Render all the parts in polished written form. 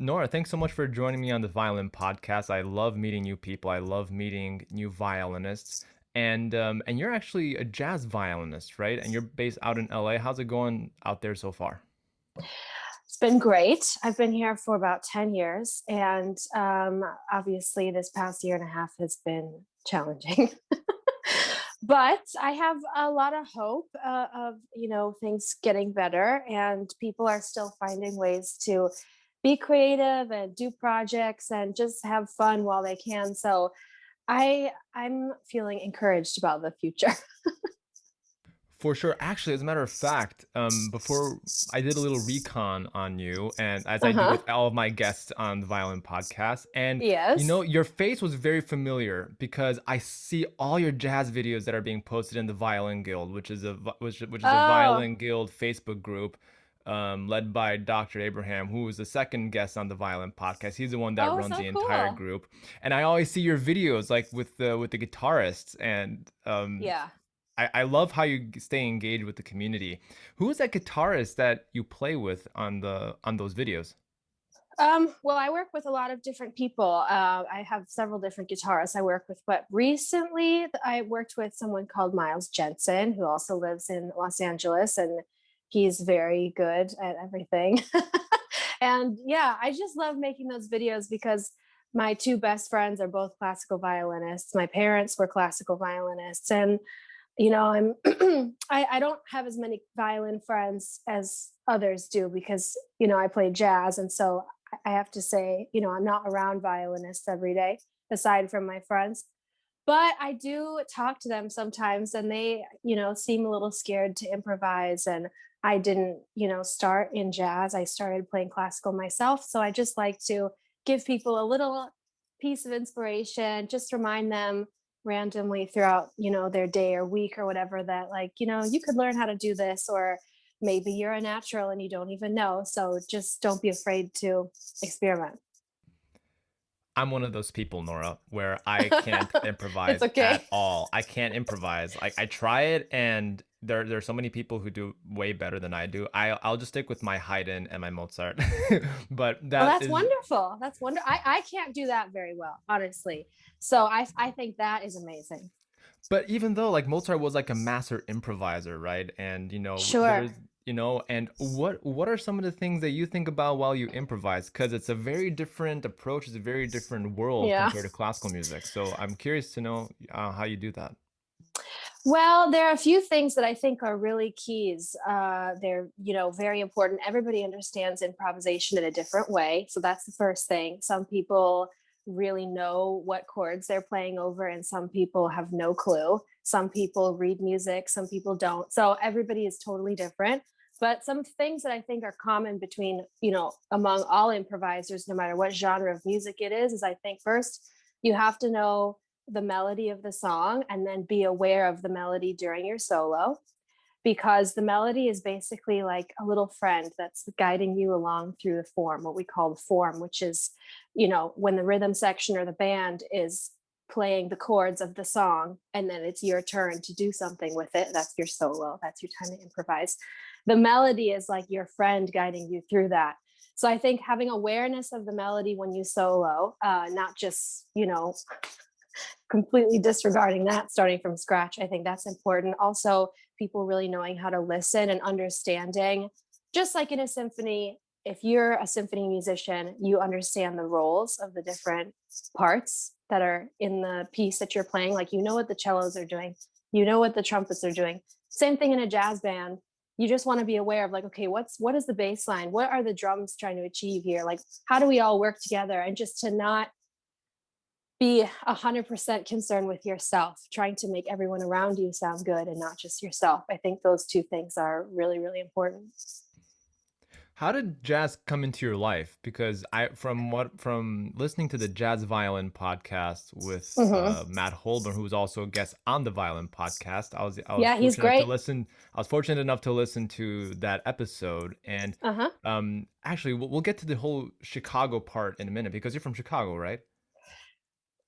Nora, thanks so much for joining me on the Violin Podcast. I love meeting new people. I love meeting new violinists. And you're actually a jazz violinist, right? And you're based out in LA. How's it going out there so far? It's been great. I've been here for about 10 years. And obviously, this past year and a half has been challenging. But I have a lot of hope of, things getting better. And people are still finding ways to be creative and do projects and just have fun while they can. So I'm feeling encouraged about the future. For sure. Actually, as a matter of fact, before I did a little recon on you, and as I do Uh-huh. with all of my guests on the Violin Podcast, and Yes. your face was very familiar because I see all your jazz videos that are being posted in the Violin Guild, which is a Oh, Violin Guild Facebook group, led by Dr. Abraham, who was the second guest on the Violin Podcast. He's the one that oh, runs so the entire cool. group, and I always see your videos like with the guitarists and Yeah. I love how you stay engaged with the community. Who is that guitarist that you play with on those videos? Well, I work with a lot of different people. I have several different guitarists I work with, but recently I worked with someone called Miles Jensen, who also lives in Los Angeles, and he's very good at everything. And yeah, I just love making those videos because my two best friends are both classical violinists. My parents were classical violinists, and I'm I don't have as many violin friends as others do because I play jazz, and so I have to say, I'm not around violinists every day aside from my friends. But I do talk to them sometimes, and they, seem a little scared to improvise. And I didn't, start in jazz. I started playing classical myself. So I just like to give people a little piece of inspiration, just remind them randomly throughout, their day or week or whatever that, like, you could learn how to do this, or maybe you're a natural and you don't even know. So just don't be afraid to experiment. I'm one of those people, Nora, where I can't It's improvise okay. at all. I can't improvise. Like I try it, and there's so many people who do way better than I do. I'll just stick with my Haydn and my Mozart. But Oh, that that's is wonderful. That's wonderful. I can't do that very well, honestly. So I think that is amazing. But even though like Mozart was like a master improviser, right? And Sure. there's and what are some of the things that you think about while you improvise? Because it's a very different approach, it's a very different world Yeah. compared to classical music. So I'm curious to know how you do that. Well, there are a few things that I think are really keys. They're, very important. Everybody understands improvisation in a different way. So that's the first thing. Some people really know what chords they're playing over, and some people have no clue. Some people read music, some people don't. So everybody is totally different. But some things that I think are common between, among all improvisers, no matter what genre of music it is I think first, you have to know the melody of the song and then be aware of the melody during your solo, because the melody is basically like a little friend that's guiding you along through the form, what we call the form, which is, when the rhythm section or the band is playing the chords of the song and then it's your turn to do something with it. That's your solo. That's your time to improvise. The melody is like your friend guiding you through that. So I think having awareness of the melody when you solo, not just, completely disregarding that starting from scratch, I think that's important. Also, people really knowing how to listen and understanding, just like in a symphony, if you're a symphony musician, you understand the roles of the different parts that are in the piece that you're playing. Like, what the cellos are doing, what the trumpets are doing. Same thing in a jazz band. You just want to be aware of, like, okay, what is the bass line, what are the drums trying to achieve here, like how do we all work together, and just to not be 100% concerned with yourself, trying to make everyone around you sound good and not just yourself. I think those two things are really, really important. How did jazz come into your life? Because from listening to the Jazz Violin podcast with Hmm. Matt Holborn, who was also a guest on the Violin podcast, I was Yeah, he's fortunate enough to great. listen. I was fortunate enough to listen to that episode, and Uh-huh. actually, we'll get to the whole Chicago part in a minute because you're from Chicago, right?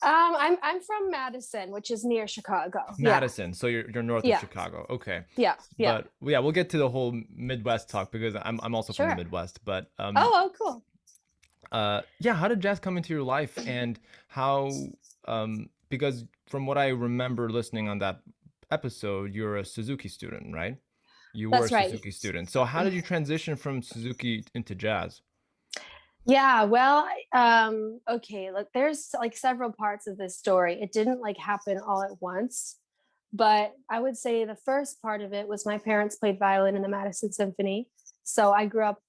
I'm from Madison, which is near Chicago. Yeah. Madison, so you're north of Yeah. Chicago. Okay. Yeah. Yeah. But yeah, we'll get to the whole Midwest talk because I'm also from the Sure. Midwest. But Oh, cool. Yeah, how did jazz come into your life, and how, because from what I remember listening on that episode, you're a Suzuki student, right? You were a That's right. Suzuki student. So how did you transition from Suzuki into jazz? Yeah, well, okay, look, there's like several parts of this story. It didn't like happen all at once, but I would say the first part of it was my parents played violin in the Madison Symphony. So I grew up,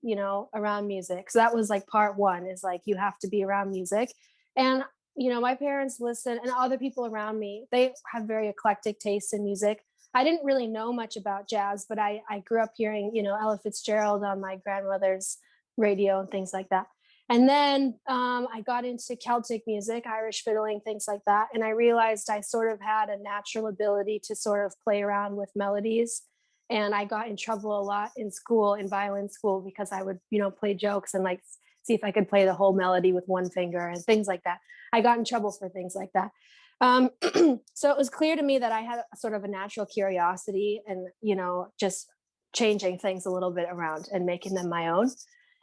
around music. So that was like part one is like you have to be around music. And my parents listen and other people around me, they have very eclectic tastes in music. I didn't really know much about jazz, but I grew up hearing, Ella Fitzgerald on my grandmother's radio and things like that. And then I got into Celtic music, Irish fiddling, things like that. And I realized I sort of had a natural ability to sort of play around with melodies. And I got in trouble a lot in school, in violin school, because I would, play jokes and like see if I could play the whole melody with one finger and things like that. I got in trouble for things like that. So it was clear to me that I had a sort of a natural curiosity and, just changing things a little bit around and making them my own.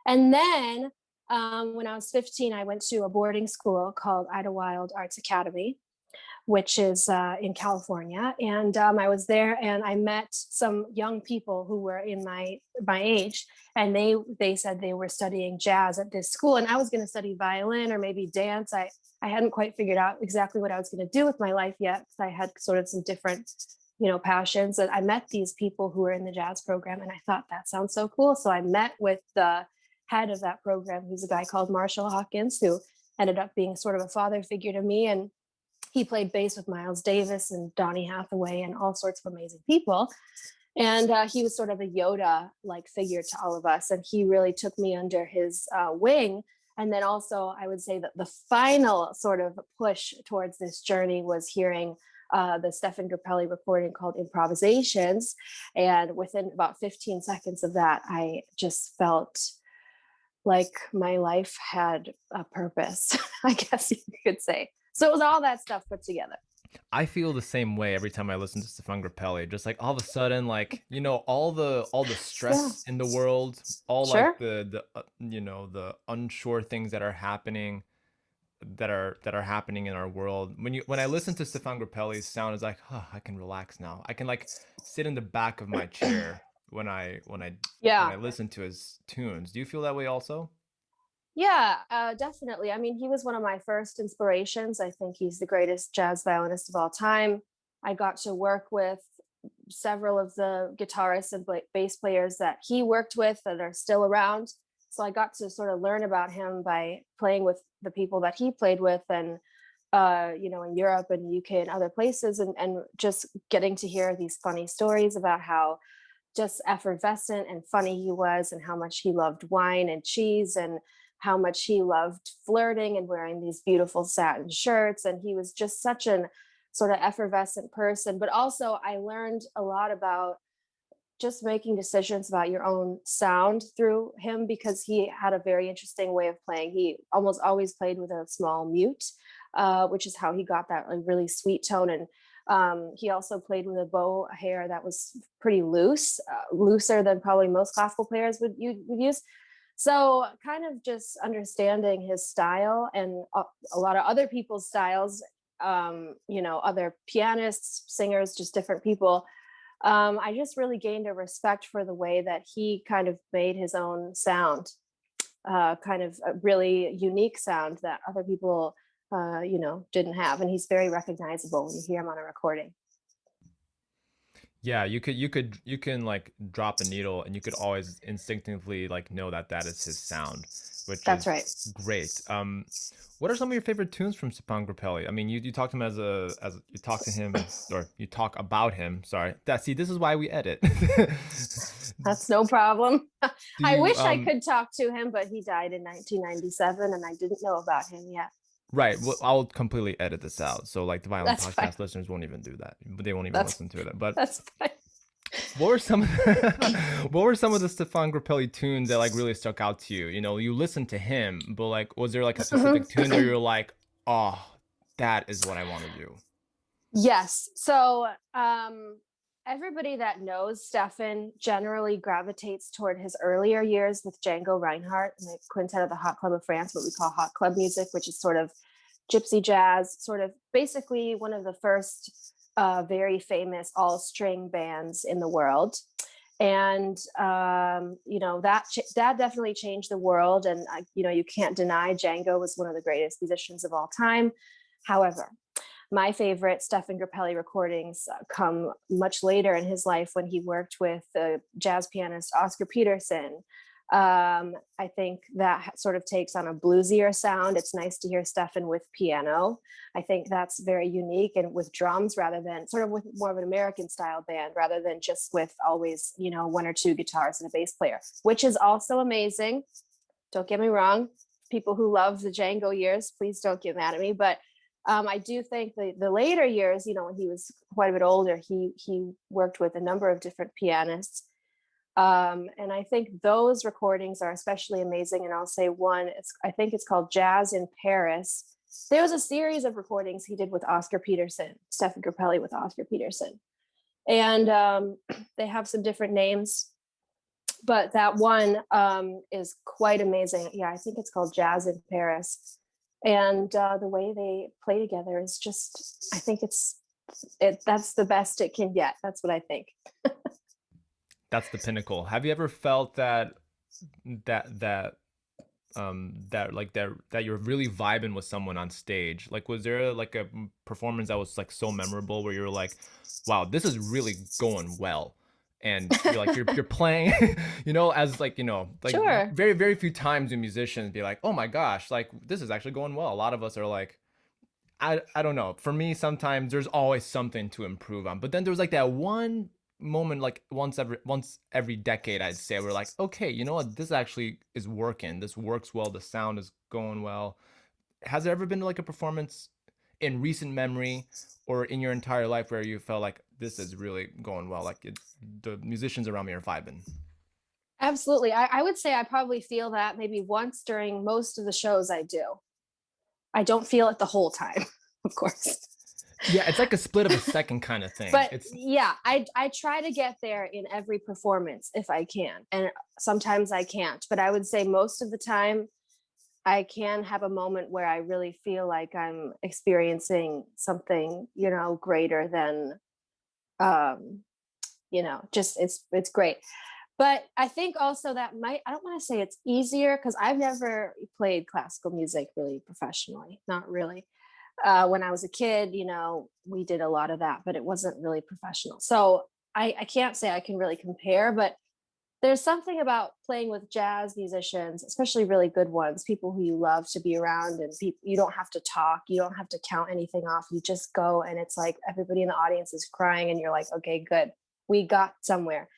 And then when I was 15, I went to a boarding school called Idlewild Arts Academy, which is in California. And I was there, and I met some young people who were in my age, and they said they were studying jazz at this school, and I was going to study violin or maybe dance. I hadn't quite figured out exactly what I was going to do with my life yet, because I had sort of some different passions. And I met these people who were in the jazz program, and I thought that sounds so cool. So I met with the head of that program, who's a guy called Marshall Hawkins, who ended up being sort of a father figure to me. And he played bass with Miles Davis and Donny Hathaway and all sorts of amazing people. And he was sort of a Yoda like figure to all of us. And he really took me under his wing. And then also, I would say that the final sort of push towards this journey was hearing the Stephane Grappelli recording called Improvisations. And within about 15 seconds of that, I just felt like my life had a purpose, I guess you could say. So it was all that stuff put together. I feel the same way every time I listen to Stephane Grappelli. Just like all of a sudden, like all the Yeah, stress in the world, all like sure. the unsure things that are happening, that are happening in our world. When I listen to Stephane Grappelli's sound, it's like, oh, I can relax now. I can like sit in the back of my chair when I Yeah. listen to his tunes. Do you feel that way also? Yeah, definitely. I mean, he was one of my first inspirations. I think he's the greatest jazz violinist of all time. I got to work with several of the guitarists and bass players that he worked with that are still around. So I got to sort of learn about him by playing with the people that he played with, and in Europe and UK and other places, and just getting to hear these funny stories about how just effervescent and funny he was, and how much he loved wine and cheese, and how much he loved flirting and wearing these beautiful satin shirts. And he was just such an sort of effervescent person. But also, I learned a lot about just making decisions about your own sound through him, because he had a very interesting way of playing. He almost always played with a small mute, which is how he got that like really sweet tone. And he also played with a bow hair that was pretty loose, looser than probably most classical players would use. So kind of just understanding his style and a lot of other people's styles, other pianists, singers, just different people. I just really gained a respect for the way that he kind of made his own sound, kind of a really unique sound that other people, didn't have. And he's very recognizable when you hear him on a recording. Yeah, you can like drop a needle and you could always instinctively like know that that is his sound, which That's is right. great. What are some of your favorite tunes from Stepan Grappelli? I mean, you talk to him as you talk to him, or you talk about him. Sorry, this is why we edit. That's no problem. Do I you wish I could talk to him, but he died in 1997 and I didn't know about him yet. Right. Well, I'll completely edit this out. So like the Violin That's fine. Podcast listeners won't even do that. They won't even That's listen to it. But that's fine. what were some of what were some of the Stefan Grappelli tunes that like really stuck out to you? You know, you listened to him, but like was there like a specific tune that you're like, oh, that is what I want to do? Yes. So everybody that knows Stefan generally gravitates toward his earlier years with Django Reinhardt and the Quintet of the Hot Club of France, what we call hot club music, which is sort of gypsy jazz, sort of basically one of the first very famous all-string bands in the world. And that definitely changed the world. And you can't deny Django was one of the greatest musicians of all time. However, my favorite Stephane Grappelli recordings come much later in his life, when he worked with the jazz pianist Oscar Peterson. I think that sort of takes on a bluesier sound. It's nice to hear Stefan with piano. I think that's very unique, and with drums, rather than sort of with more of an American style band, rather than just with always, one or two guitars and a bass player, which is also amazing. Don't get me wrong. People who love the Django years, please don't get mad at me. But I do think the later years, when he was quite a bit older, he worked with a number of different pianists. And I think those recordings are especially amazing. And I'll say one, I think it's called Jazz in Paris. There was a series of recordings he did with Oscar Peterson, Stephane Grappelli with Oscar Peterson. And they have some different names, but that one is quite amazing. Yeah, I think it's called Jazz in Paris. And the way they play together is just, I think that's the best it can get. That's what I think. That's the pinnacle. Have you ever felt that you're really vibing with someone on stage? Like, was there like a performance that was like so memorable where you're like, wow, this is really going well? And you're like, you're playing, as like, Sure. very, very few times do musicians be like, oh my gosh, like this is actually going well. A lot of us are like, I don't know. For me, sometimes there's always something to improve on. But then there's like that one moment, like once every decade, I'd say, we're like, okay, you know what, this actually is working. This works well. The sound is going well. Has there ever been like a performance in recent memory or in your entire life where you felt like this is really going well, like the musicians around me are vibing? Absolutely. I would say I probably feel that maybe once during most of the shows I do. I don't feel it the whole time, of course. Yeah, it's like a split of a second kind of thing. But yeah, I try to get there in every performance if I can. And sometimes I can't. But I would say most of the time, I can have a moment where I really feel like I'm experiencing something, greater than, just it's great. But I think also that I don't want to say it's easier, because I've never played classical music really professionally, not really. When I was a kid, we did a lot of that, but it wasn't really professional. So I can't say I can really compare, but there's something about playing with jazz musicians, especially really good ones, people who you love to be around, and you don't have to talk, you don't have to count anything off. You just go, and it's like everybody in the audience is crying, and you're like, okay, good, we got somewhere.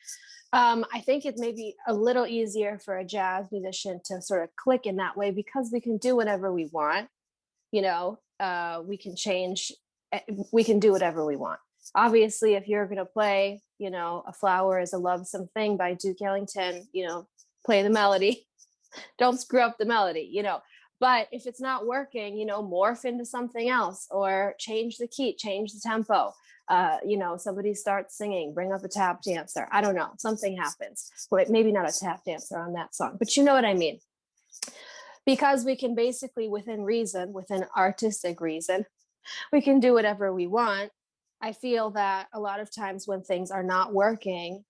I think it may be a little easier for a jazz musician to sort of click in that way, because we can do whatever we want. We can change, we can do whatever we want. Obviously, if you're going to play, A Flower is a Lovesome Thing by Duke Ellington, play the melody. Don't screw up the melody, But if it's not working, morph into something else, or change the key, change the tempo. Somebody starts singing, bring up a tap dancer. I don't know, something happens. But maybe not a tap dancer on that song, but you know what I mean. Because we can basically, within reason, within artistic reason, we can do whatever we want. I feel that a lot of times when things are not working,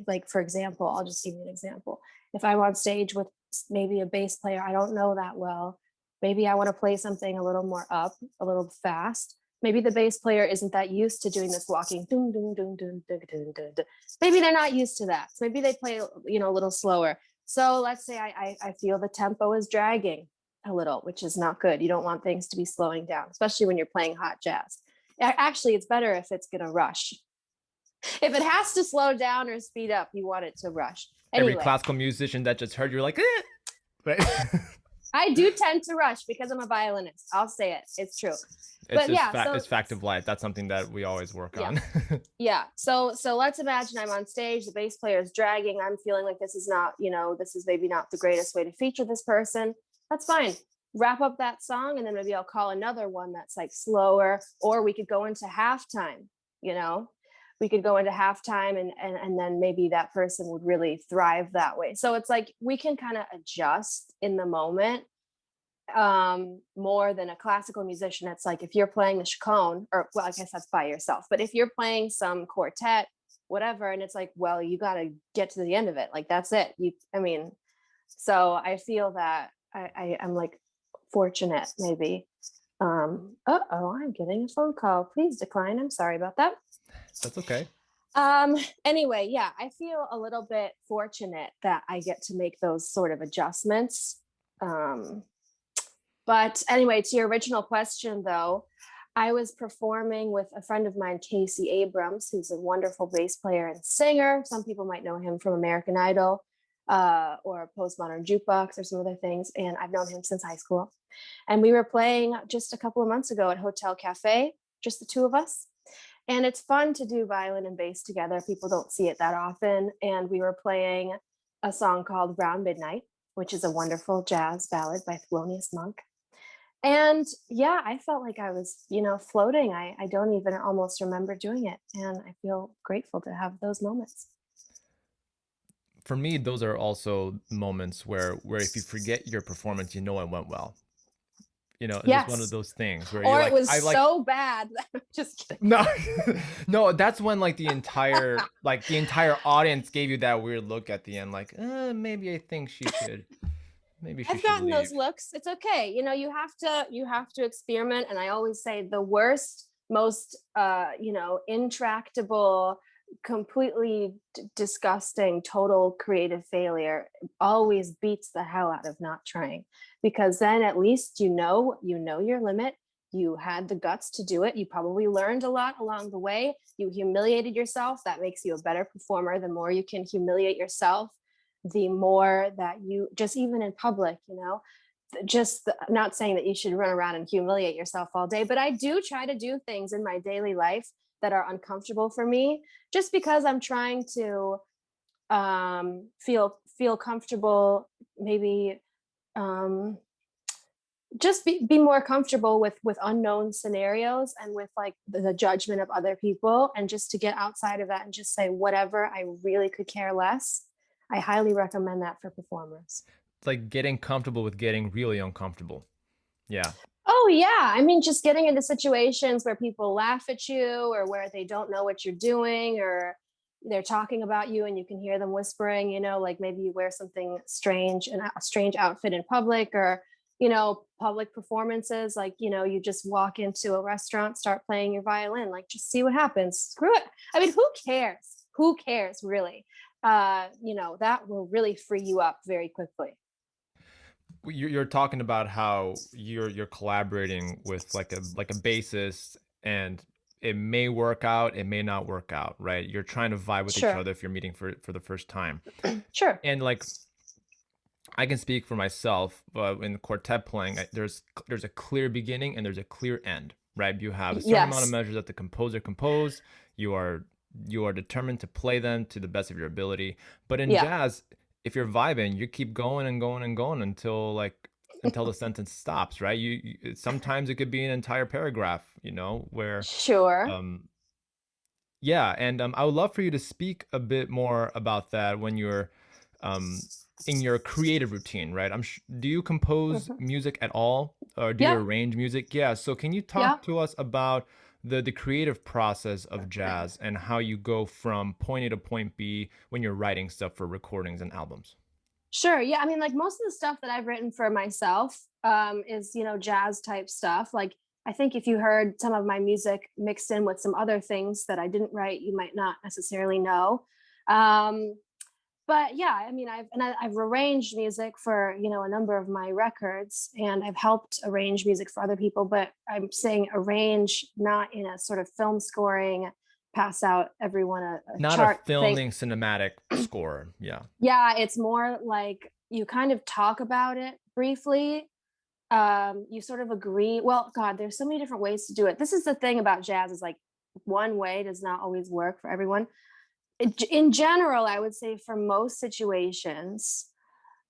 like, for example, I'll just give you an example. If I'm on stage with maybe a bass player I don't know that well, maybe I want to play something a little more up, a little fast. Maybe the bass player isn't that used to doing this walking. Dun, dun, dun, dun, dun, dun, dun, dun. Maybe they're not used to that. So maybe they play, a little slower. So let's say I feel the tempo is dragging a little, which is not good. You don't want things to be slowing down, especially when you're playing hot jazz. Actually, it's better if it's going to rush. If it has to slow down or speed up, you want it to rush. Anyway, every classical musician that just heard you're like, right? I do tend to rush because I'm a violinist. I'll say it. It's true. It's fact of life. That's something that we always work on. Yeah. So let's imagine I'm on stage, the bass player is dragging. I'm feeling like this is not, this is maybe not the greatest way to feature this person. That's fine. Wrap up that song, and then maybe I'll call another one that's like slower, or we could go into halftime, we could go into halftime and then maybe that person would really thrive that way. So it's like we can kind of adjust in the moment more than a classical musician. It's like if you're playing the chaconne, or well, I guess that's by yourself, but if you're playing some quartet, whatever, and it's like, well, you got to get to the end of it. Like that's it. So I feel that I'm like fortunate maybe. I'm getting a phone call. Please decline. I'm sorry about that. That's okay. Anyway, yeah, I feel a little bit fortunate that I get to make those sort of adjustments. But anyway, to your original question though, I was performing with a friend of mine, Casey Abrams, who's a wonderful bass player and singer. Some people might know him from American Idol, or Postmodern Jukebox or some other things. And I've known him since high school. And we were playing just a couple of months ago at Hotel Cafe, just the two of us. And it's fun to do violin and bass together. People don't see it that often. And we were playing a song called Round Midnight, which is a wonderful jazz ballad by Thelonious Monk. And yeah, I felt like I was, floating. I don't even almost remember doing it. And I feel grateful to have those moments. For me, those are also moments where if you forget your performance, it went well. It's just one of those things where or it was so bad that I'm just kidding. No, that's when like the entire audience gave you that weird look at the end, like, maybe I think she should. Maybe she I've gotten those looks. It's okay. You have to experiment. And I always say the worst, most, intractable, completely disgusting, total creative failure always beats the hell out of not trying, because then at least you know your limit. You had the guts to do it. You probably learned a lot along the way. You humiliated yourself. That makes you a better performer. The more you can humiliate yourself, the more that you just, even in public, not saying that you should run around and humiliate yourself all day, but I do try to do things in my daily life that are uncomfortable for me, just because I'm trying to feel comfortable, maybe just be more comfortable with unknown scenarios and with like the judgment of other people, and just to get outside of that and just say whatever, I really could care less. I highly recommend that for performers. It's like getting comfortable with getting really uncomfortable. Yeah. Oh yeah. Just getting into situations where people laugh at you, or where they don't know what you're doing, or they're talking about you and you can hear them whispering, like maybe you wear something strange and a strange outfit in public, or, public performances, like, you just walk into a restaurant, start playing your violin, like just see what happens. Screw it. Who cares really? That will really free you up very quickly. You're talking about how you're collaborating with like a bassist, and it may work out, it may not work out, right? You're trying to vibe with Sure. each other if you're meeting for the first time. Sure. And like, I can speak for myself, in quartet playing, there's a clear beginning and there's a clear end, right? You have a certain amount of measures that the composer composed. You are determined to play them to the best of your ability. But in jazz, if you're vibing, you keep going and going and going until the sentence stops, right? You sometimes it could be an entire paragraph, where sure. Yeah, and I would love for you to speak a bit more about that when you're in your creative routine, right? Do you compose music at all, or do you arrange music? Yeah. So can you talk to us about the creative process of jazz and how you go from point A to point B when you're writing stuff for recordings and albums? Sure. Yeah. Like most of the stuff that I've written for myself is, jazz type stuff. Like, I think if you heard some of my music mixed in with some other things that I didn't write, you might not necessarily know. But yeah, I've arranged music for, a number of my records, and I've helped arrange music for other people, but I'm saying arrange not in a sort of film scoring, pass out everyone a not chart a filming cinematic score. Yeah. Yeah. It's more like you kind of talk about it briefly. You sort of agree. Well, God, there's so many different ways to do it. This is the thing about jazz, is like one way does not always work for everyone. In general, I would say for most situations,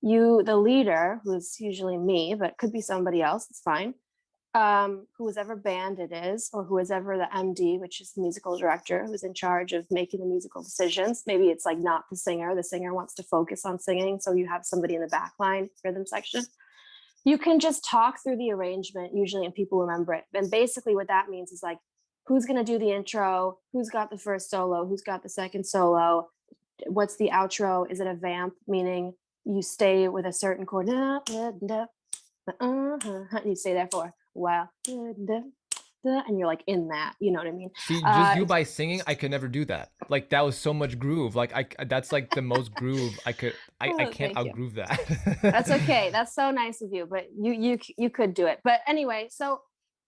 the leader, who's usually me, but could be somebody else, it's fine, whoever band it is, or whoever the MD, which is the musical director, who's in charge of making the musical decisions. Maybe it's like not the singer wants to focus on singing, so you have somebody in the back line rhythm section. You can just talk through the arrangement usually, and people remember it. And basically what that means is like, who's going to do the intro, who's got the first solo, who's got the second solo, what's the outro, is it a vamp, meaning you stay with a certain chord, and you stay there for a while, and you're like in that, you know what I mean? See, just you by singing, I could never do that. Like that was so much groove. Like that's like the most groove I could. I can't Thank you. outgroove that. That's okay. That's so nice of you, but you could do it. But anyway, so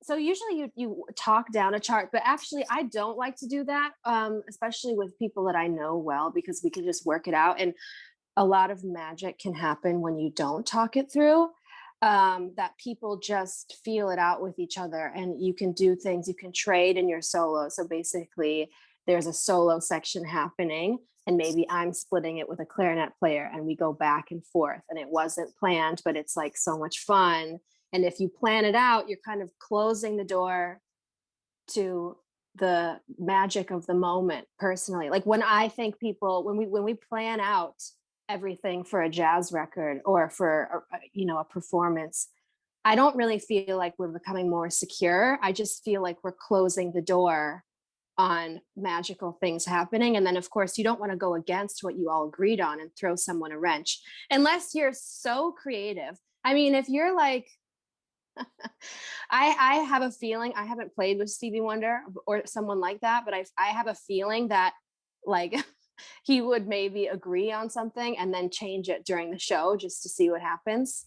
usually you talk down a chart, but actually I don't like to do that, especially with people that I know well, because we can just work it out, and a lot of magic can happen when you don't talk it through. That people just feel it out with each other, and you can do things, you can trade in your solo. So basically there's a solo section happening, and maybe I'm splitting it with a clarinet player, and we go back and forth, and it wasn't planned, but it's like so much fun. And if you plan it out, you're kind of closing the door to the magic of the moment. Personally, like when I think people, when we plan out everything for a jazz record or for a performance, I don't really feel like we're becoming more secure. I just feel like we're closing the door on magical things happening. And then of course you don't want to go against what you all agreed on and throw someone a wrench, unless you're so creative. I mean, if you're like I have a feeling, I haven't played with Stevie Wonder or someone like that, but I have a feeling that like he would maybe agree on something and then change it during the show just to see what happens.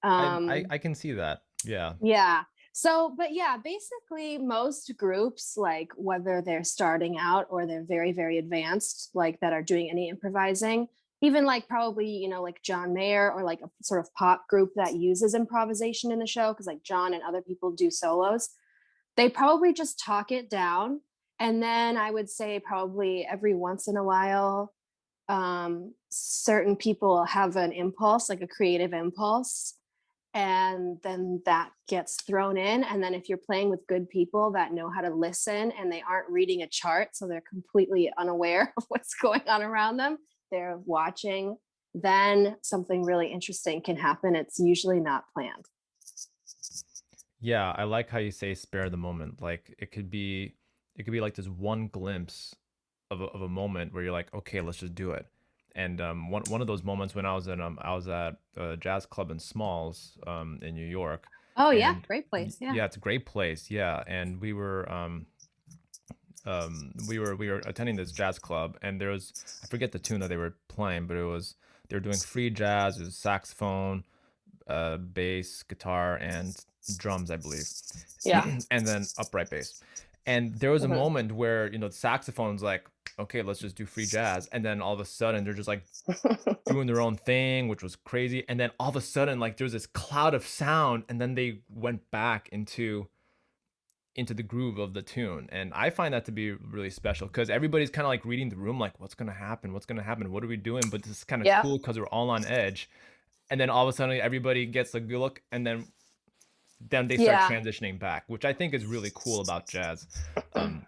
I can see that. Yeah. Yeah. So, but yeah, basically most groups, like whether they're starting out or they're very, very advanced, like that are doing any improvising, even like probably, like John Mayer, or like a sort of pop group that uses improvisation in the show, because like John and other people do solos, they probably just talk it down. And then I would say probably every once in a while, certain people have an impulse, like a creative impulse, and then that gets thrown in. And then if you're playing with good people that know how to listen and they aren't reading a chart, so they're completely unaware of what's going on around them, they're watching, then something really interesting can happen. It's usually not planned. Yeah, I like how you say spare the moment. Like it could be like this one glimpse of a moment where you're like, okay, let's just do it. And one of those moments when I was at a jazz club in Smalls in New York, Oh yeah, and great place. Yeah. yeah, it's a great place. Yeah, and we were attending this jazz club, and there was, I forget the tune that they were playing, but they were doing free jazz. It was saxophone, bass, guitar, and drums, I believe, Yeah. and then upright bass. And there was a Mhm. moment where the saxophone's like, okay, let's just do free jazz, and then all of a sudden they're just like doing their own thing, which was crazy. And then all of a sudden, like there's this cloud of sound, and then they went back into the groove of the tune. And I find that to be really special, because everybody's kind of like reading the room, like what's gonna happen, what are we doing? But this is kind of Yeah. cool because we're all on edge. And then all of a sudden everybody gets a good look, and then they start Yeah. transitioning back, which I think is really cool about jazz. um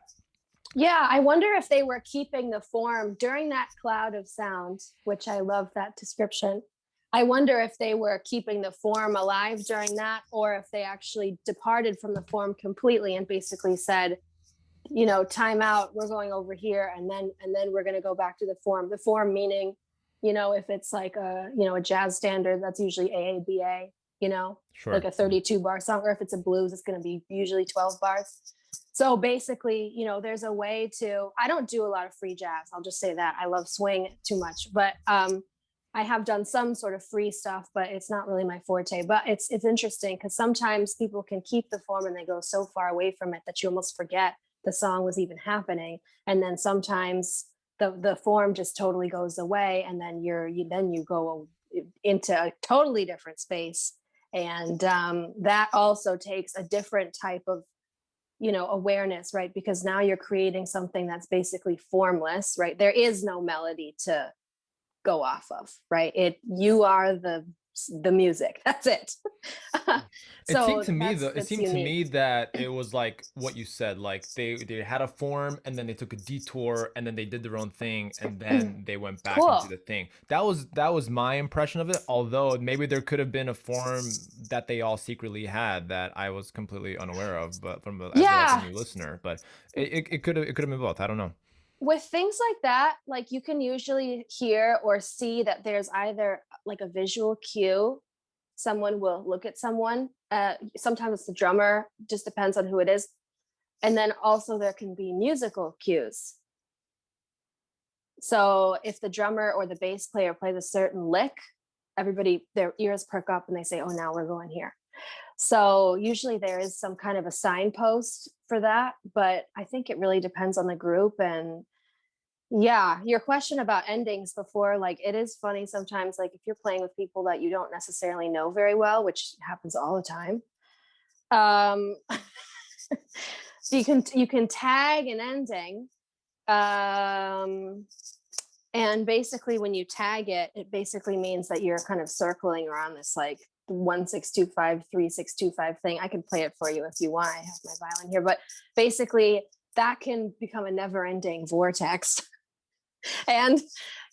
Yeah, I wonder if they were keeping the form during that cloud of sound, which I love that description. I wonder if they were keeping the form alive during that, or if they actually departed from the form completely and basically said, time out, we're going over here, and then we're going to go back to the form. The form meaning, if it's like a jazz standard, that's usually AABA, like sure. a 32 bar song, or if it's a blues, it's going to be usually 12 bars. So basically, there's a way to, I don't do a lot of free jazz. I'll just say that. I love swing too much, but I have done some sort of free stuff, but it's not really my forte. But it's interesting because sometimes people can keep the form and they go so far away from it that you almost forget the song was even happening. And then sometimes the form just totally goes away, and then you go into a totally different space. And that also takes a different type of awareness, right? Because now you're creating something that's basically formless, right? There is no melody to go off of, right? You are the the music. That's it. It seemed So to me that's unique. that it was like what you said, like they had a form and then they took a detour and then they did their own thing and then they went back into Cool. the thing. That was my impression of it. Although maybe there could have been a form that they all secretly had that I was completely unaware of, but as like a Yeah. new listener. But it could have been both. I don't know. With things like that, like you can usually hear or see that there's either like a visual cue, someone will look at someone, sometimes it's the drummer, just depends on who it is, and then also there can be musical cues. So if the drummer or the bass player plays a certain lick, everybody, their ears perk up and they say, oh, now we're going here. So usually there is some kind of a signpost for that, but I think it really depends on the group. And yeah, your question about endings before, like it is funny sometimes, like if you're playing with people that you don't necessarily know very well, which happens all the time, um, you can tag an ending. And basically when you tag it, it basically means that you're kind of circling around this like 1 6 2 5 3 6 2 5 thing. I can play it for you if you want. I have my violin here, but basically that can become a never-ending vortex. And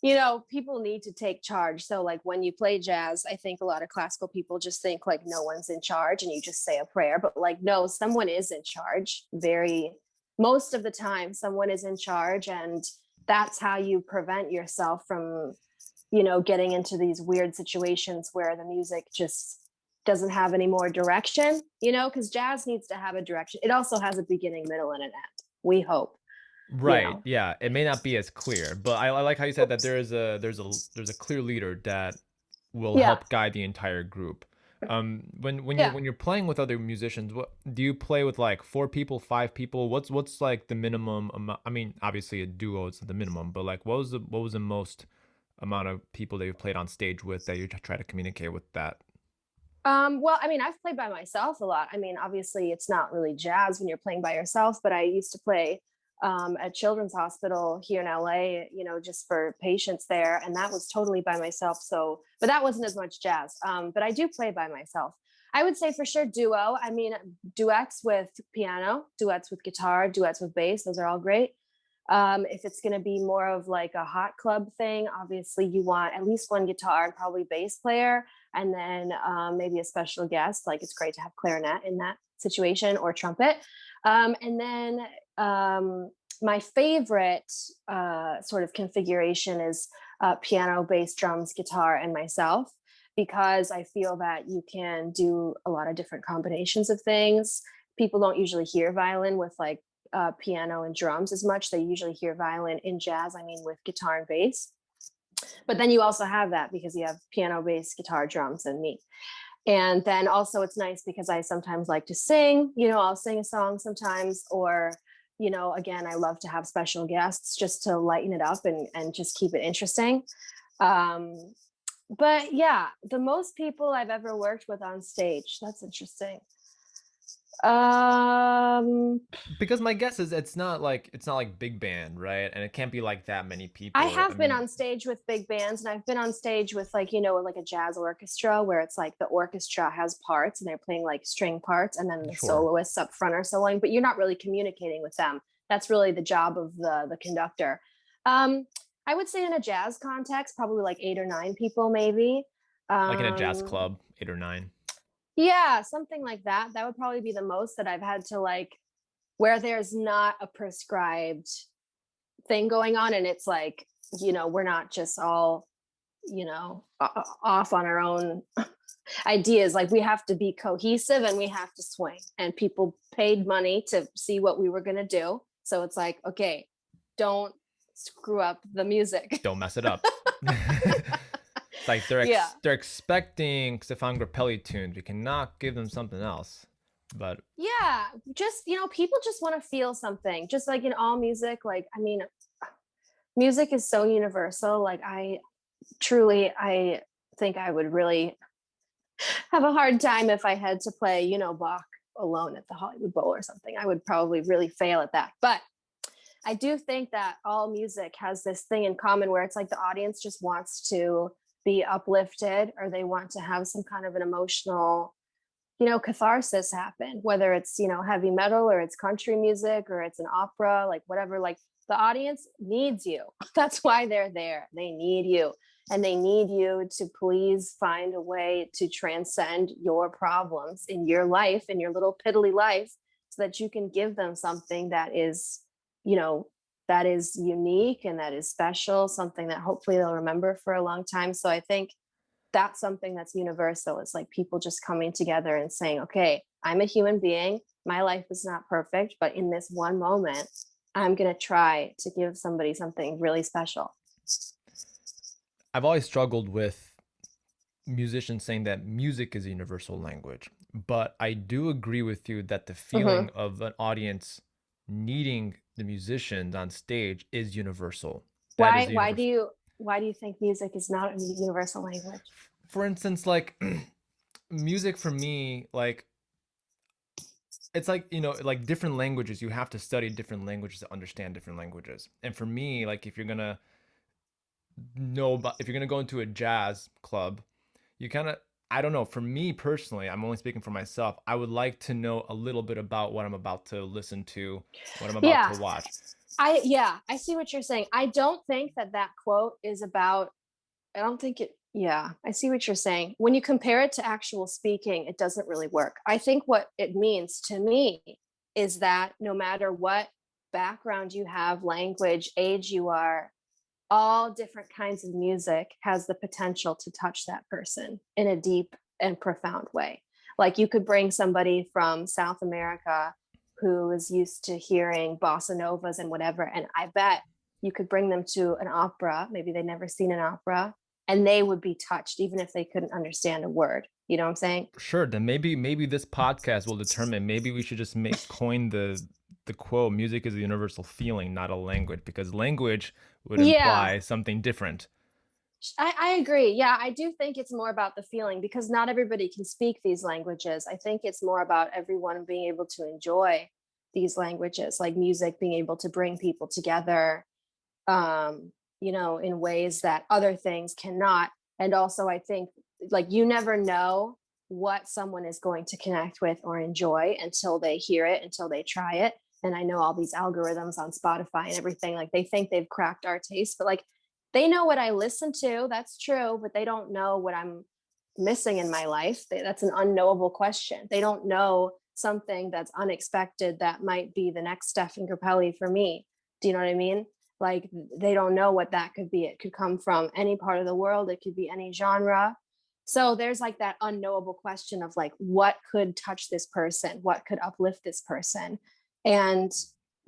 you know, people need to take charge. So like when you play jazz, I think a lot of classical people just think like no one's in charge and you just say a prayer, but like no, someone is in charge. Very most of the time someone is in charge, and that's how you prevent yourself from, you know, getting into these weird situations where the music just doesn't have any more direction, you know, because jazz needs to have a direction. It also has a beginning, middle, and an end, we hope, you Right. know. Yeah. It may not be as clear, but I like how you said that Oops. there's a clear leader that will Yeah. help guide the entire group. Yeah. When you're playing with other musicians, what do you play with, like four people, five people? What's like the minimum amount? I mean, obviously a duo is the minimum, but like what was the most amount of people that you've played on stage with that you try to communicate with that? Well, I mean, I've played by myself a lot. I mean, obviously, it's not really jazz when you're playing by yourself, but I used to play at Children's Hospital here in LA, you know, just for patients there. And that was totally by myself. So, but that wasn't as much jazz. But I do play by myself. I would say for sure duo. I mean, duets with piano, duets with guitar, duets with bass. Those are all great. If it's going to be more of like a hot club thing, obviously you want at least one guitar and probably bass player, and then maybe a special guest. Like it's great to have clarinet in that situation or trumpet. And then my favorite sort of configuration is piano, bass, drums, guitar, and myself, because I feel that you can do a lot of different combinations of things. People don't usually hear violin with like piano and drums as much. They usually hear violin in jazz, I mean, with guitar and bass. But then you also have that because you have piano, bass, guitar, drums, and me. And then also it's nice because I sometimes like to sing, you know, I'll sing a song sometimes, or, you know, again, I love to have special guests just to lighten it up and just keep it interesting. Um, but yeah, the most people I've ever worked with on stage, that's interesting. Um, Because my guess is it's not like big band, right? And it can't be like that many I people. I have been mean, on stage with big bands, and I've been on stage with like, you know, like a jazz orchestra where it's like the orchestra has parts and they're playing like string parts, and then the sure. soloists up front are soloing, but you're not really communicating with them. That's really the job of the conductor. Um, I would say in a jazz context, probably like 8 or 9 people, maybe. Like in a jazz Um, club, 8 or 9. yeah, something like that. That would probably be the most that I've had to like, where there's not a prescribed thing going on, and it's like, you know, we're not just all, you know, off on our own ideas. Like we have to be cohesive and we have to swing, and people paid money to see what we were going to do, so it's like, okay, don't screw up the music. Don't mess it up. It's like Yeah. they're expecting Stephane Grappelli tunes. We cannot give them something else. But Yeah, just, you know, people just want to feel something, just like in all music. Like, I mean, music is so universal. Like I think I would really have a hard time if I had to play, you know, Bach alone at the Hollywood Bowl or something. I would probably really fail at that. But I do think that all music has this thing in common where it's like the audience just wants to be uplifted, or they want to have some kind of an emotional, catharsis happen, whether it's, heavy metal, or it's country music, or it's an opera, like whatever. Like, the audience needs you. That's why they're there. They need you. And they need you to please find a way to transcend your problems in your life, in your little piddly life, so that you can give them something that is, that is unique and that is special, something that hopefully they'll remember for a long time. So I think that's something that's universal. It's like people just coming together and saying, okay, I'm a human being. My life is not perfect, but in this one moment, I'm going to try to give somebody something really special. I've always struggled with musicians saying that music is a universal language, but I do agree with you that the feeling of an audience needing the musicians on stage is universal. That is Why do universal. you think music is not a universal language? For instance, like music for me, like it's like, like different languages, you have to study different languages to understand different languages. And for me, like if you're gonna go into a jazz club, you kind of, I don't know, for me personally, I'm only speaking for myself, I would like to know a little bit about what I'm about to listen to, what I'm about Yeah. to watch. I see what you're saying. I don't think that quote is about, I don't think it, yeah, I see what you're saying. When you compare it to actual speaking, it doesn't really work. I think what it means to me is that no matter what background you have, language, age you are, all different kinds of music has the potential to touch that person in a deep and profound way. Like, you could bring somebody from South America who is used to hearing bossa novas and whatever, and I bet you could bring them to an opera, maybe they'd never seen an opera, and they would be touched even if they couldn't understand a word. You know what I'm saying? Sure, then maybe this podcast will determine, maybe we should just coin the quote, music is a universal feeling, not a language, because language would Yeah, imply something different. I agree. Yeah, I do think it's more about the feeling, because not everybody can speak these languages. I think it's more about everyone being able to enjoy these languages, like music being able to bring people together, in ways that other things cannot. And also, I think, like, you never know what someone is going to connect with or enjoy until they hear it, until they try it. And I know all these algorithms on Spotify and everything, like, they think they've cracked our taste, but like, they know what I listen to. That's true, but they don't know what I'm missing in my life. That's an unknowable question. They don't know something that's unexpected that might be the next Stephane Grappelli for me. Do you know what I mean? Like, they don't know what that could be. It could come from any part of the world. It could be any genre. So there's like that unknowable question of like, what could touch this person? What could uplift this person? And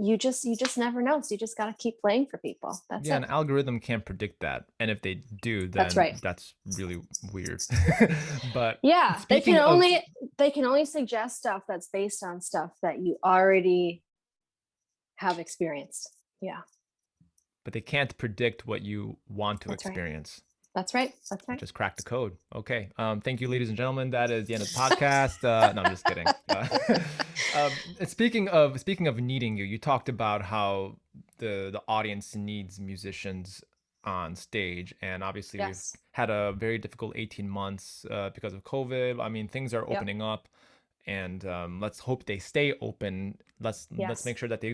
you just never know. So you just got to keep playing for people. That's Yeah, it. an algorithm can't predict that, and if they do, That's then right. that's really weird. But Yeah, speaking of, they can only suggest stuff that's based on stuff that you already have experienced. Yeah, but they can't predict what you want to that's right. experience. That's right. That's I right. just cracked the code. Okay. Thank you, ladies and gentlemen. That is the end of the podcast. No, I'm just kidding. Speaking of needing you, you talked about how the audience needs musicians on stage, and obviously we've Yes. had a very difficult 18 months because of COVID. I mean, things are Yep. opening up, and let's hope they stay open. Let's Yes. make sure that they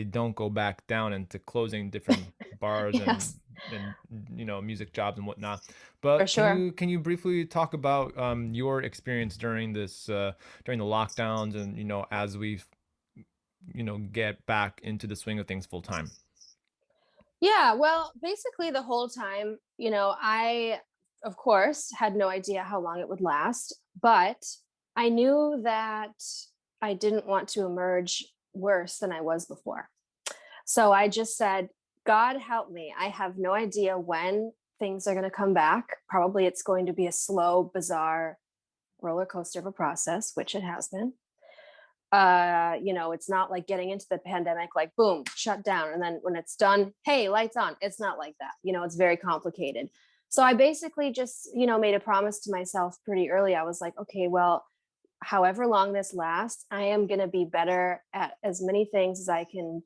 don't go back down into closing different bars and Yes. and music jobs and whatnot. For But can sure. you briefly talk about your experience during during the lockdowns, and as we get back into the swing of things full time? Yeah. Well, basically, the whole time, I, of course, had no idea how long it would last, but I knew that I didn't want to emerge worse than I was before. So I just said, God help me. I have no idea when things are going to come back. Probably it's going to be a slow, bizarre roller coaster of a process, which it has been. It's not like getting into the pandemic, like boom, shut down. And then when it's done, hey, lights on. It's not like that. It's very complicated. So I basically just, made a promise to myself pretty early. I was like, okay, well, however long this lasts, I am going to be better at as many things as I can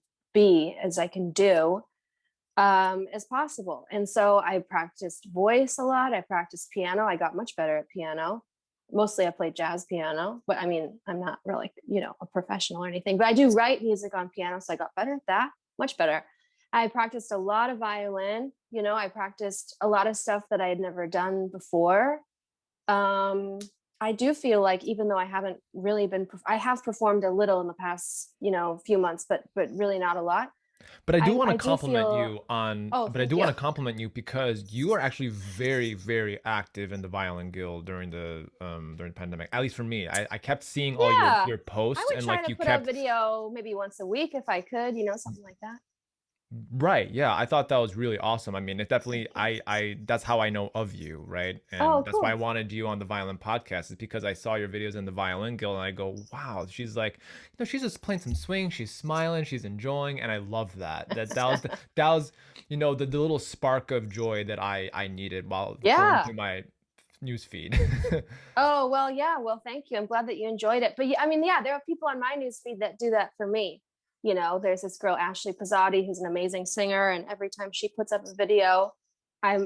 do as possible. And so I practiced voice a lot. I practiced piano. I got much better at piano. Mostly I played jazz piano, but I mean, I'm not really, a professional or anything, but I do write music on piano. So I got better at that, much better. I practiced a lot of violin. I practiced a lot of stuff that I had never done before. I do feel like even though I haven't really I have performed a little in the past, few months, but really not a lot. But I do want to I do compliment feel, you on, oh, but I thank do want you. to compliment you because you are actually very, very active in the Violin Guild during the pandemic. At least for me, I kept seeing all Yeah. your I posts would and try like to you put a kept video maybe once a week if I could, something like that. right. Yeah, I thought that was really awesome. I mean, it Thank definitely you. I that's how I know of you, right? And Oh, that's why I cool. wanted you on the Violin Podcast is because I saw your videos in the Violin Guild and I go, wow, she's like, she's just playing some swing, she's smiling, she's enjoying, and I love that. That was the little spark of joy that I needed while going Yeah. through my news feed. Oh, well, yeah. Well, thank you. I'm glad that you enjoyed it. But yeah, I mean, yeah, there are people on my newsfeed that do that for me. There's this girl, Ashley Pizzotti, who's an amazing singer. And every time she puts up a video, I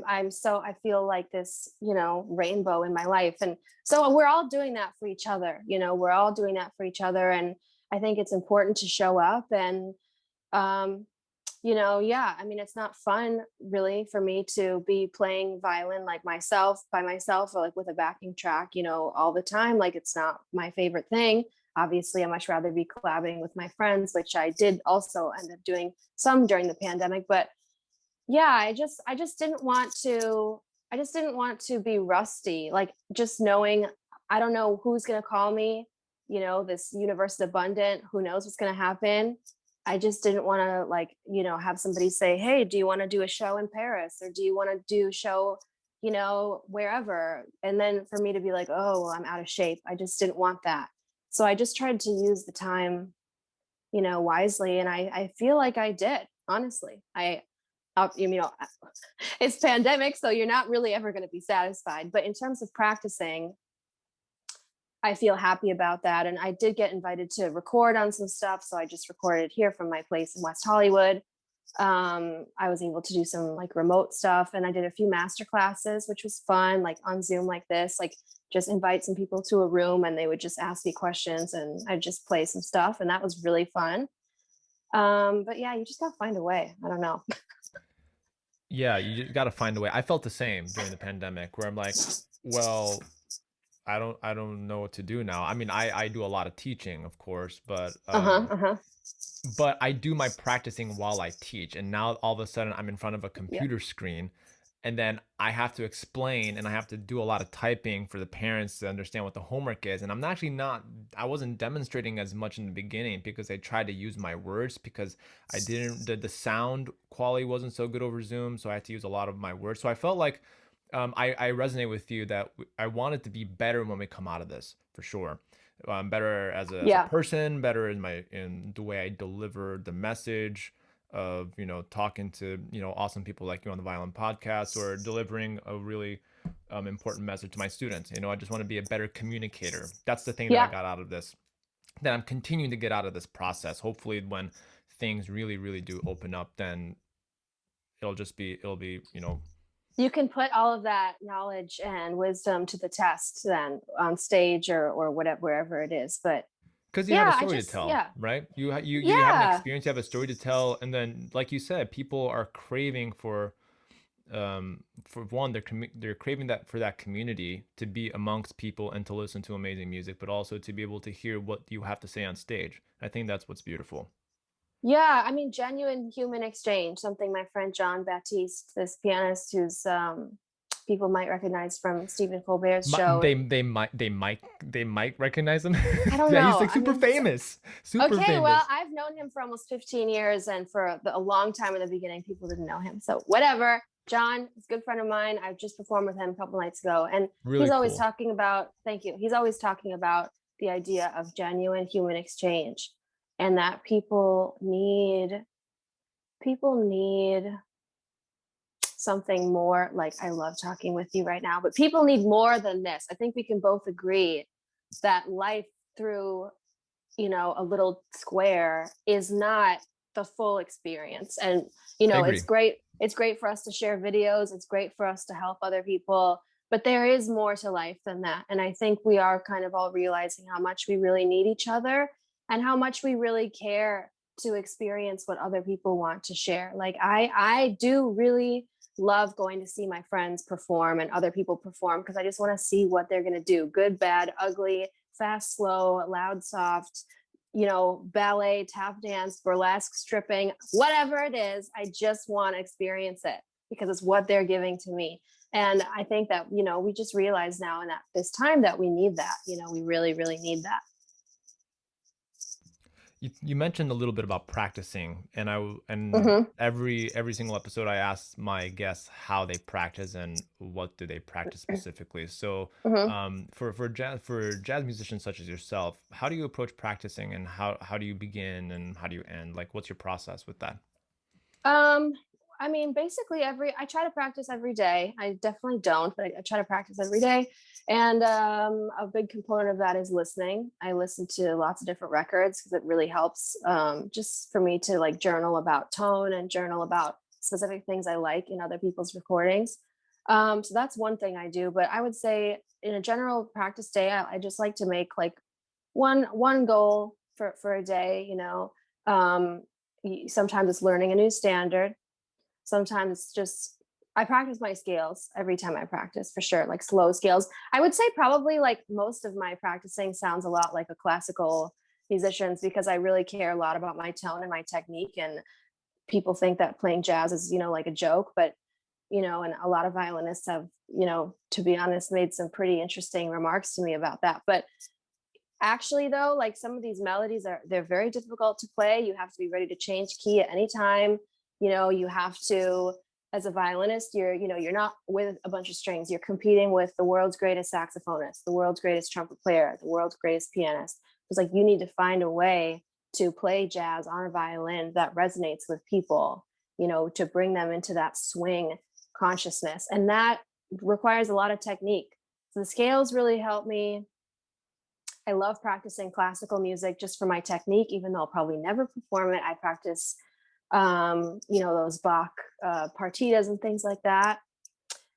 feel like this, rainbow in my life. And so we're all doing that for each other. We're all doing that for each other. And I think it's important to show up and, um, yeah, I mean, it's not fun really for me to be playing violin like myself by myself or like with a backing track, all the time. Like it's not my favorite thing. Obviously, I much rather be collabing with my friends, which I did also end up doing some during the pandemic. But yeah, I just didn't want to be rusty. Like just knowing I don't know who's gonna call me, this universe is abundant, who knows what's gonna happen. I just didn't want to like, have somebody say, hey, do you want to do a show in Paris? Or do you want to do a show, wherever? And then for me to be like, oh, well, I'm out of shape. I just didn't want that. So I just tried to use the time, wisely. And I feel like I did, honestly. You know, it's pandemic, so you're not really ever going to be satisfied. But in terms of practicing, I feel happy about that. And I did get invited to record on some stuff. So I just recorded here from my place in West Hollywood. I was able to do some like remote stuff and I did a few master classes, which was fun, like on Zoom like this, like just invite some people to a room and they would just ask me questions and I'd just play some stuff. And that was really fun. But yeah, you just gotta find a way. I don't know. Yeah, you just got to find a way. I felt the same during the pandemic where I'm like, well, I don't know what to do now. I mean, I do a lot of teaching, of course, Uh-huh. Uh-huh. but I do my practicing while I teach. And now all of a sudden I'm in front of a Yep. computer screen and then I have to explain and I have to do a lot of typing for the parents to understand what the homework is. And I'm actually not I wasn't demonstrating as much in the beginning because I tried to use my words because I didn't the sound quality wasn't so good over Zoom, so I had to use a lot of my words. So I felt like I resonate with you that I wanted to be better when we come out of this for sure. Better as a Yeah. person, better in the way I deliver the message of talking to awesome people like you on the Violin Podcast or delivering a really important message to my students. I just want to be a better communicator. That's the thing that I Yeah. got out of this. That I'm continuing to get out of this process. Hopefully, when things really, really do open up, then it'll be. You can put all of that knowledge and wisdom to the test then on stage or whatever wherever it is. But Because you have a yeah, story to tell, yeah. right? You have an Yeah. experience, you have a story to tell, and then, like you said, people are craving for one, they're craving that for that community to be amongst people and to listen to amazing music, but also to be able to hear what you have to say on stage. I think that's what's beautiful. Yeah, I mean, genuine human exchange, something my friend John Baptiste, this pianist who's people might recognize from Stephen Colbert's show. They might recognize him. I don't Yeah, he's know. like I super mean, he's famous, super okay. Well, famous. I've known him for almost 15 years, and for a long time in the beginning, people didn't know him. So whatever. John is a good friend of mine. I just performed with him a couple nights ago, and he's Really always cool. talking about. Thank you. He's always talking about the idea of genuine human exchange, and that people need something more. Like, I love talking with you right now, but people need more than this. I think we can both agree that life through a little square is not the full experience. And I it's agree. great for us to share videos, it's great for us to help other people, but there is more to life than that. And I think we are kind of all realizing how much we really need each other and how much we really care to experience what other people want to share. Like I do really love going to see my friends perform and other people perform, because I just want to see what they're going to do. Good, bad, ugly, fast, slow, loud, soft, ballet, tap dance, burlesque, stripping, whatever it is. I just want to experience it because it's what they're giving to me. And I think that, we just realize now in that this time that we need that, we really, really need that. You mentioned a little bit about practicing, and Mm-hmm. every single episode I ask my guests how they practice and what do they practice specifically. So Mm-hmm. for jazz musicians such as yourself, how do you approach practicing, and how do you begin and how do you end? Like, what's your process with that? Um, I mean, basically I try to practice every day. I definitely don't, but I try to practice every day. And a big component of that is listening. I listen to lots of different records because it really helps, just for me to like journal about tone and journal about specific things I like in other people's recordings. So that's one thing I do. But I would say in a general practice day, I just like to make like one goal for a day. Um, Sometimes it's learning a new standard. Sometimes it's just I practice my scales every time I practice, for sure, like slow scales. I would say probably like most of my practicing sounds a lot like a classical musician's, because I really care a lot about my tone and my technique. And people think that playing jazz is, like a joke, but and a lot of violinists have, to be honest, made some pretty interesting remarks to me about that. But actually, though, like some of these melodies they're very difficult to play. You have to be ready to change key at any time. You have to, as a violinist, you're not with a bunch of strings. You're competing with the world's greatest saxophonist, the world's greatest trumpet player, the world's greatest pianist. It's like you need to find a way to play jazz on a violin that resonates with people, to bring them into that swing consciousness. And that requires a lot of technique. So the scales really help me. I love practicing classical music just for my technique, even though I'll probably never perform it. I practice, those Bach partitas and things like that.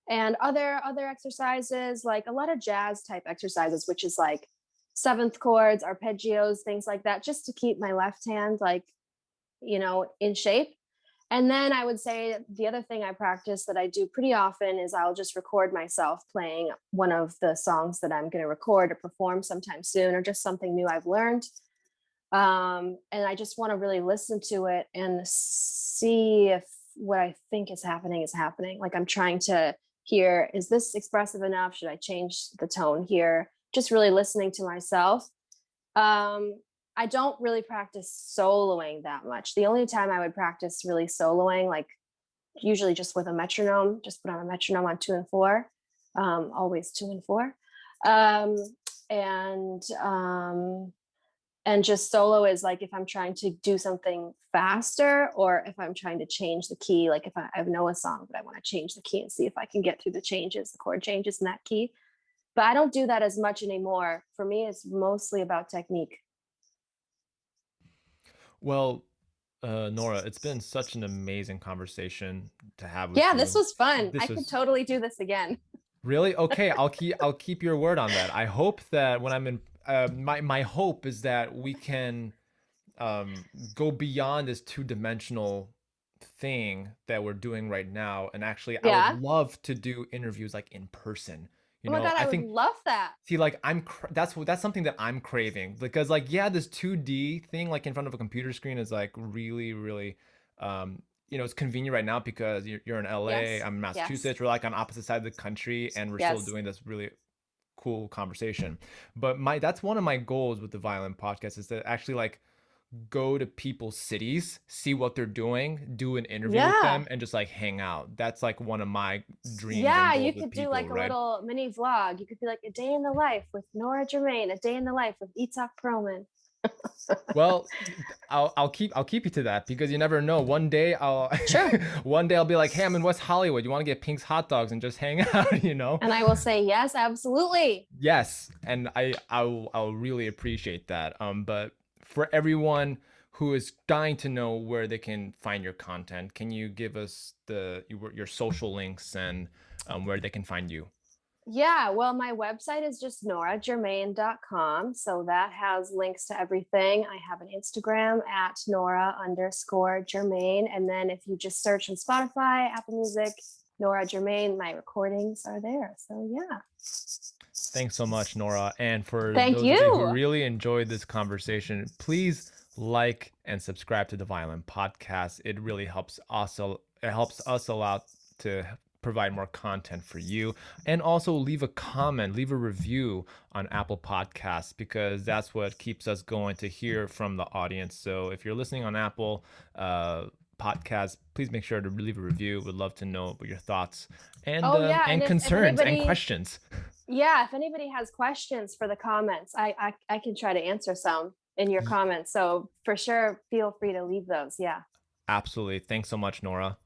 And other exercises, like a lot of jazz type exercises, which is like seventh chords, arpeggios, things like that, just to keep my left hand like, in shape. And then I would say the other thing I practice that I do pretty often is I'll just record myself playing one of the songs that I'm going to record or perform sometime soon, or just something new I've learned. And I just want to really listen to it and see if what I think is happening is happening. Like I'm trying to hear, is this expressive enough? Should I change the tone here? Just really listening to myself. I don't really practice soloing that much. The only time I would practice really soloing, like usually just with a metronome, just put on a metronome on 2 and 4, always 2 and 4. And just solo is like if I'm trying to do something faster, or if I'm trying to change the key, like if I know a song, but I want to change the key and see if I can get through the changes, the chord changes in that key. But I don't do that as much anymore. For me, it's mostly about technique. Well, Nora, it's been such an amazing conversation to have with Yeah, this you. was fun. I This could was totally do this again. really okay. I'll keep your word on that. I hope that when I'm in, my hope is that we can go beyond this two-dimensional thing that we're doing right now, and actually I would Yeah. love to do interviews like in person. Oh my God, I I would think, love that. see, like that's something that I'm craving, because like, yeah, this 2D thing like in front of a computer screen is like really really it's convenient right now because you're in LA, Yes. I'm in Yes. Massachusetts, we're like on opposite sides of the country, and we're still Yes. doing this really cool conversation. But my that's one of my goals with the Violin Podcast, is to actually like go to people's cities, see what they're doing, do an interview with Yeah. them, and just like hang out. That's like one of my dreams and Yeah, you goals with could do people, like a right? little mini vlog. You could be like a day in the life with Nora Germain, a day in the life with Itzhak Perlman. Well, I'll keep you to that, because you never know. One day I'll Sure. one day I'll be like, hey, I'm in West Hollywood. You want to get Pink's hot dogs and just hang out, you know? And I will say, yes, absolutely. Yes, and I'll really appreciate that. But for everyone who is dying to know where they can find your content, can you give us your social links and where they can find you? Yeah, well, my website is just noragermain.com. So that has links to everything. I have an Instagram at Nora_Germain. And then if you just search on Spotify, Apple Music, Nora Germain, my recordings are there. So yeah. Thanks so much, Nora. And for Thank those of you who you. really enjoyed this conversation, please like and subscribe to the Violin Podcast. It really helps us. It helps us a lot to provide more content for you. And also leave a comment, leave a review on Apple Podcasts, because that's what keeps us going to hear from the audience. So if you're listening on Apple podcast, please make sure to leave a review. We'd love to know your thoughts Oh yeah. and If concerns and anybody, questions. yeah, if anybody has questions for the comments, I can try to answer some in your comments. So for sure, feel free to leave those. Yeah. Absolutely. Thanks so much, Nora.